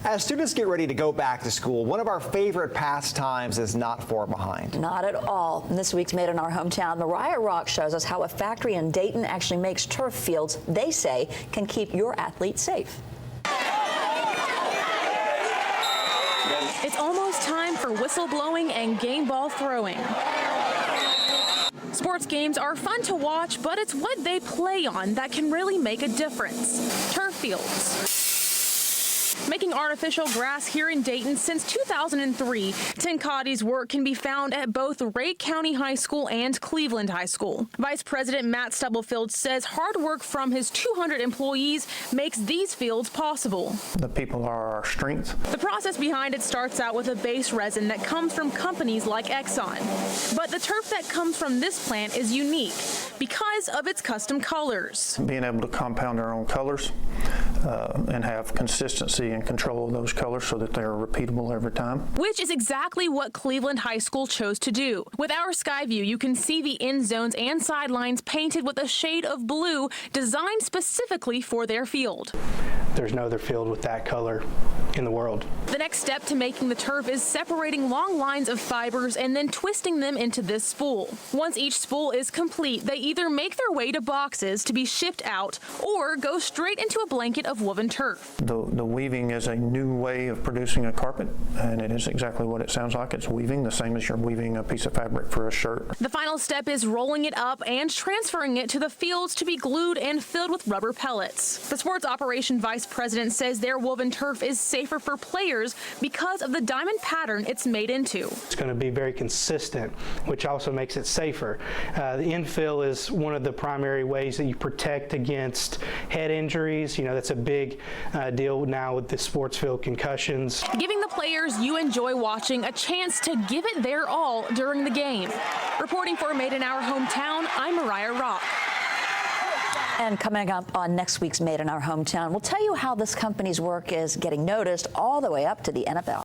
As students get ready to go back to school, one of our favorite pastimes is not far behind. Not at all. In this week's Made in Our Hometown, Mariah Rock shows us how a factory in Dayton actually makes turf fields they say can keep your athletes safe. It's almost time for whistle blowing and game ball throwing. Sports games are fun to watch, but it's what they play on that can really make a difference. Turf fields. Making artificial grass here in Dayton since 2003, Tincotti's work can be found at both Rake County High School and Cleveland High School. Vice President Matt Stubblefield says hard work from his 200 employees makes these fields possible. The people are our strength. The process behind it starts out with a base resin that comes from companies like Exxon. But the turf that comes from this plant is unique because of its custom colors. Being able to compound our own colors and have consistency and control of those colors so that they're repeatable every time. Which is exactly what Cleveland High School chose to do. With our sky view, you can see the end zones and sidelines painted with a shade of blue designed specifically for their field. There's no other field with that color in the world. The next step to making the turf is separating long lines of fibers and then twisting them into this spool. Once each spool is complete, they either make their way to boxes to be shipped out or go straight into a blanket of woven turf. The weaving is a new way of producing a carpet, and it is exactly what it sounds like. It's weaving, the same as you're weaving a piece of fabric for a shirt. The final step is rolling it up and transferring it to the fields to be glued and filled with rubber pellets. The sports operation vice president says their woven turf is safer for players because of the diamond pattern it's made into. It's going to be very consistent, which also makes it safer. The infill is one of the primary ways that you protect against head injuries. You know, that's a big deal now with the sports field concussions. Giving the players you enjoy watching a chance to give it their all during the game. Reporting for Made in Our Hometown, I'm Mariah Rock. And coming up on next week's Made in Our Hometown, we'll tell you how this company's work is getting noticed all the way up to the NFL.